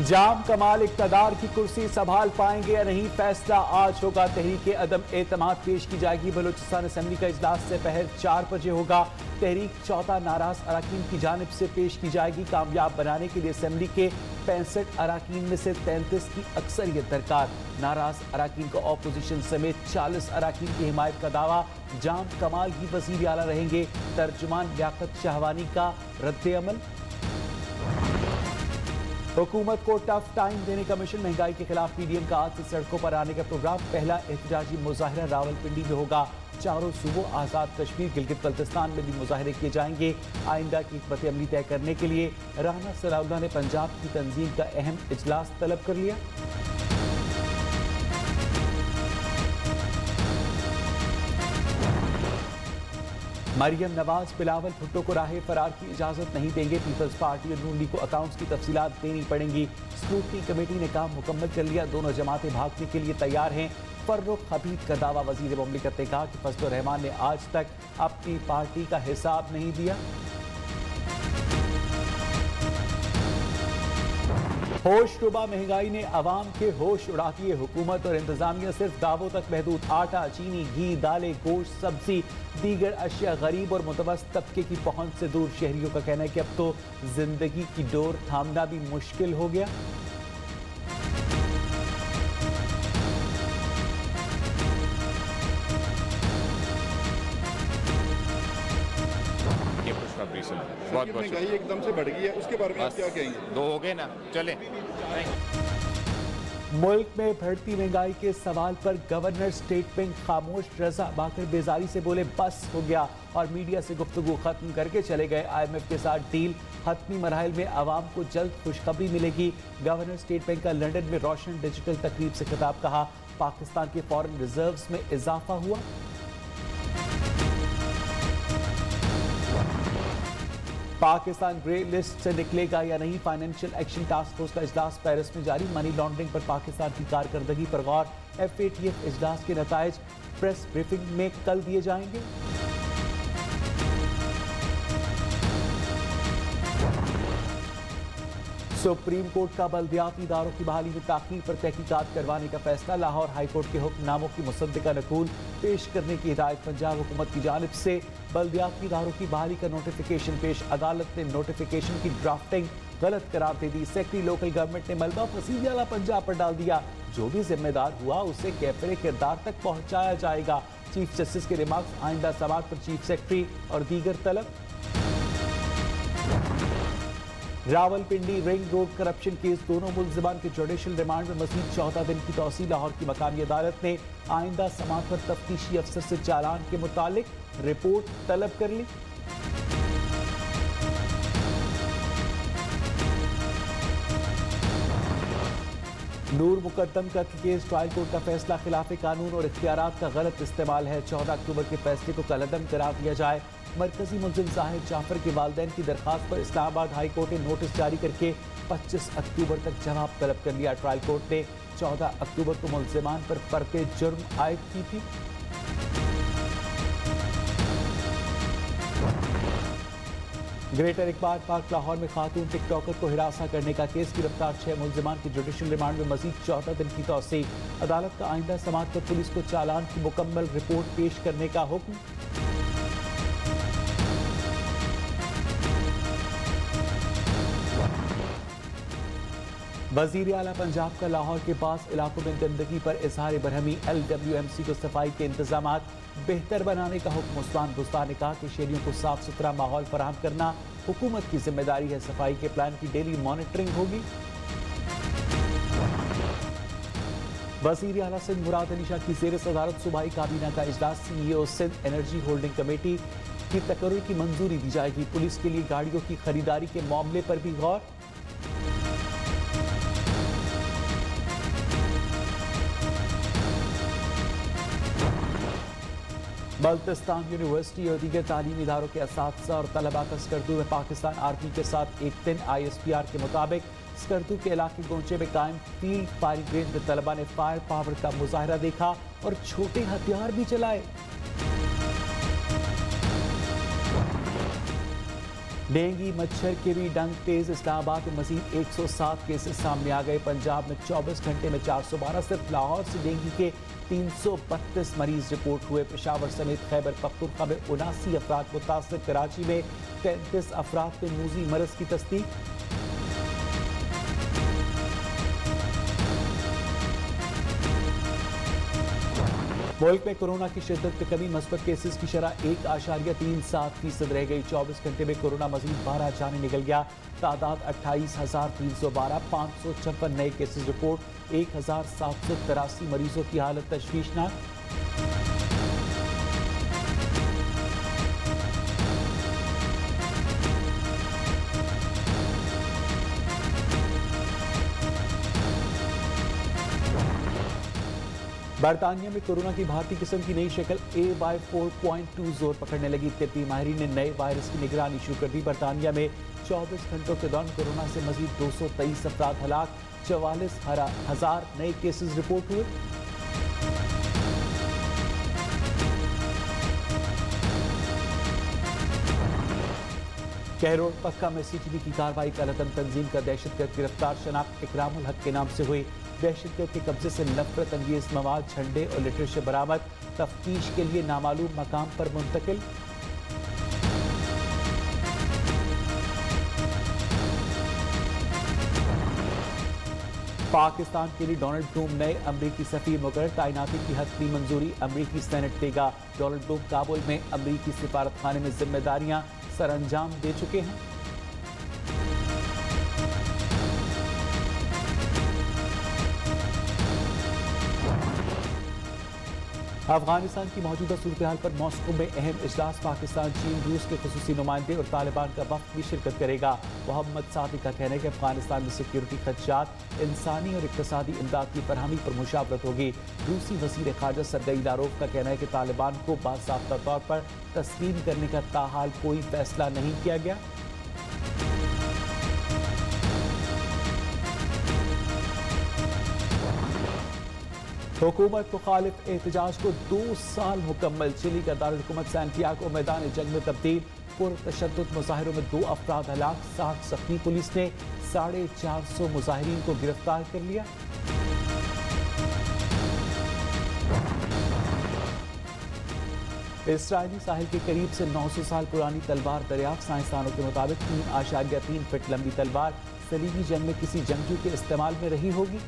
जाम कमाल इक़्तिदार की कुर्सी संभाल पाएंगे या नहीं, फैसला आज होगा। तहरीक अदम एतमाद पेश की जाएगी। बलूचिस्तान असेंबली का इजलास से पहर 4 बजे होगा। तहरीक 14 नाराज अरकान की जानिब से पेश की जाएगी। कामयाब बनाने के लिए असेंबली के 65 अरकान में से 33 की अक्सरियत दरकार। नाराज अरकान को अपोजिशन समेत 40 अरकान की हिमायत का दावा। जाम कमाल ही वज़ीर आला रहेंगे। तर्जुमान लियाकत शाहवानी का रद्द अमल। हुकूमत को टफ टाइम देने का मिशन। महंगाई के खिलाफ पीडीएम का आज से सड़कों पर आने का प्रोग्राम। पहला एहतजाजी मुजाहिरा रावलपिंडी में होगा। चारों सूबों आज़ाद कश्मीर गिलगित बल्तिस्तान में भी मुजाहिरे किए जाएंगे। आइंदा की हिकमत अमली तय करने के लिए राना सनाउल्लाह ने पंजाब की तंजीम का अहम इजलास तलब कर लिया। मरियम नवाज बिलावल भुट्टो को राह फरार की इजाजत नहीं देंगे। पीपल्स पार्टी और नून लीग को अकाउंट्स की तफसीलात देनी पड़ेंगी। स्क्रूटनी कमेटी ने काम मुकम्मल कर लिया। दोनों जमातें भागने के लिए तैयार हैं। फर्रुख हबीब का दावा। वजीर मुमलिकत ने कहा कि फजलुर रहमान ने आज तक अपनी पार्टी का हिसाब नहीं दिया। होशरुबा महंगाई ने अवाम के होश उड़ा दिए। हुकूमत और इंतजामिया सिर्फ दावों तक महदूद। आटा, चीनी, घी, दालें, गोश्त, सब्जी, दीगर अशिया गरीब और मुतवस्सित तबके की पहुंच से दूर। शहरियों का कहना है कि अब तो जिंदगी की डोर थामना भी मुश्किल हो गया। बहुत महंगाई एकदम से बढ़ गई है, उसके बारे में आप क्या कहेंगे? 2 हो गए ना, चलें। मुल्क में बढ़ती महंगाई के सवाल पर गवर्नर स्टेट बैंक खामोश। रजा बाकर बेजारी से बोले बस हो गया और मीडिया से गुफ्तगू खत्म करके चले गए। IMF के साथ डील हतमी मराहिल में आवाम को जल्द खुशखबरी मिलेगी। गवर्नर स्टेट बैंक का लंदन में रोशन डिजिटल तकरीब से खिताब। कहा पाकिस्तान के फॉरेन रिजर्व्स में इजाफा हुआ। पाकिस्तान ग्रे लिस्ट से निकलेगा या नहीं, फाइनेंशियल एक्शन टास्क फोर्स का इजलास पेरिस में जारी। मनी लॉन्ड्रिंग पर पाकिस्तान की कारकर्दगी पर गौर। FATF इजलास के नताइज प्रेस ब्रीफिंग में कल दिए जाएंगे। सुप्रीम कोर्ट का बल्दियाती इदारों की बहाली में ताख़ीर पर तहकीकात करवाने का फैसला। लाहौर हाई कोर्ट के हुक्मनामों की मुसद्दिका नकूल पेश करने की हिदायत। पंजाब हुकूमत की जानिब से बल्दियाती इदारों की बहाली का नोटिफिकेशन पेश। अदालत ने नोटिफिकेशन की ड्राफ्टिंग गलत करार दे दी। सेक्रेटरी लोकल गवर्नमेंट ने मलबा वसीले वाला पंजाब पर डाल दिया। जो भी जिम्मेदार हुआ उसे कैफरे किरदार तक पहुंचाया जाएगा। चीफ जस्टिस के रिमार्क्स। आइंदा समाअत पर चीफ सेक्रेटरी और दीगर तलब। Rawalpindi ring road corruption case. दोनों मुल्जिमान के जुडिशल रिमांड में मजीद 14 दिन की तौसील। लाहौर की मकामी अदालत ने आइंदा समाअत पर तफ्तीशी अफसर से चालान के मुतालिक रिपोर्ट तलब कर ली। नूर मुकद्दम कत्ल केस। ट्रायल कोर्ट का फैसला खिलाफ कानून और इख्तियारात का गलत इस्तेमाल है। 14 अक्टूबर के फैसले को कलअदम करार दिया जाए। मरकजी मुल्जिम जाहिद जाफर के वालिदैन की दरखास्त पर इस्लामाबाद हाई कोर्ट ने नोटिस जारी करके 25 अक्टूबर तक जवाब तलब कर लिया। ट्रायल कोर्ट ने 14 अक्टूबर को मुल्जिमान पर फर्क़े जुर्म आयद की थी। ग्रेटर इकबाल पार्क लाहौर में खातून टिकटॉकर को हिरासा करने का केस। गिरफ्तार 6 मुल्जिमान की जुडिशल रिमांड में मजीद 14 दिन की तौसील। अदालत का आइंदा समाअत पर पुलिस को चालान की मुकम्मल रिपोर्ट पेश करने का हुक्म। वजीर आला पंजाब का लाहौर के पास इलाकों में गंदगी पर इजहार बरहमी। LWMC को सफाई के इंतजामात बेहतर बनाने का हुक्म। उस्मान बुस्तान ने कहा कि शहरियों को साफ सुथरा माहौल फराहम करना हुकूमत की जिम्मेदारी है। सफाई के प्लान की डेली मॉनिटरिंग होगी। वजीर आला सिंध मुराद अली शाह की ज़ेर सदारत सूबाई काबीना का इजलास। CEO Sindh energy holding committee की तकर्रुर की मंजूरी दी जाएगी। पुलिस के लिए गाड़ियों की खरीदारी के मामले पर भी गौर। बल्तिस्तान यूनिवर्सिटी और दीगर तालीमी इदारों के असातिज़ा और तलबा का स्कर्दू में पाकिस्तान आर्मी के साथ एक दिन। ISPR के मुताबिक स्कर्दू के इलाके गोंचे में कायम फील्ड फायरिंग रेंज में तलबा ने फायर पावर का मुजाहरा देखा और छोटे हथियार भी चलाए। ڈینگی مچھر کے بھی ڈنگ تیز، اسلام آباد میں مزید 107 کیسز سامنے آ گئے۔ پنجاب میں 24 گھنٹے میں 412، صرف لاہور سے ڈینگی کے 332 مریض رپورٹ ہوئے۔ پشاور سمیت خیبر پختونخوا میں 79 افراد متاثر، کراچی میں 33 افراد میں موذی مرض کی تصدیق۔ ملک میں کورونا کی شدت میں کمی، مثبت کیسز کی شرح 1.37% رہ گئی۔ 24 گھنٹے میں کورونا مزید 12 جانیں نکل گیا، تعداد 28,312، 556 نئے کیسز رپورٹ، 1,783 مریضوں کی حالت تشویشناک۔ برطانیہ میں کورونا کی بھارتی قسم کی نئی شکل AY4.2 زور پکڑنے لگی۔ طبی ماہرین نے نئے وائرس کی نگرانی شروع کر دی۔ برطانیہ میں 24 گھنٹوں کے دوران کورونا سے مزید 223 افراد ہلاک، 44,000 نئے کیسز رپورٹ ہوئے۔ کہروڑ پکا میں CTV کی کارروائی کا علیحدہ تنظیم کا دہشت گرد گرفتار، شناخت اکرام الحق کے نام سے ہوئی۔ دہشت گرد کے قبضے سے نفرت انگیز مواد، جھنڈے اور لٹریچر برآمد، تفتیش کے لیے نامعلوم مقام پر منتقل۔ پاکستان کے لیے ڈونلڈ ٹرمپ نئے امریکی سفیر مقرر، تعیناتی کی حتمی منظوری امریکی سینٹ دے گا۔ ڈونلڈ ٹرمپ کابل میں امریکی سفارت خانے میں ذمہ داریاں سر انجام دے چکے ہیں۔ افغانستان کی موجودہ صورتحال پر ماسکو میں اہم اجلاس، پاکستان، چین، روس کے خصوصی نمائندے اور طالبان کا وفد بھی شرکت کرے گا۔ محمد صادق کا کہنا ہے کہ افغانستان میں سیکیورٹی خدشات، انسانی اور اقتصادی امداد کی فراہمی پر مشاورت ہوگی۔ روسی وزیر خارجہ سرگئی لاروف کا کہنا ہے کہ طالبان کو باضابطہ طور پر تسلیم کرنے کا تاحال کوئی فیصلہ نہیں کیا گیا۔ حکومت مخالف احتجاج کو 2 سال مکمل، چلی کا دارالحکومت سینٹیاگو میدان جنگ میں تبدیل، پرتشدد مظاہروں میں 2 افراد ہلاک، 60 زخمی، پولیس نے 450 مظاہرین کو گرفتار کر لیا۔ اسرائیلی ساحل کے قریب سے 900 سال پرانی تلوار دریافت، سائنسدانوں کے مطابق 3.3 فٹ لمبی تلوار صلیبی جنگ میں کسی جنگجو کے استعمال میں رہی ہوگی۔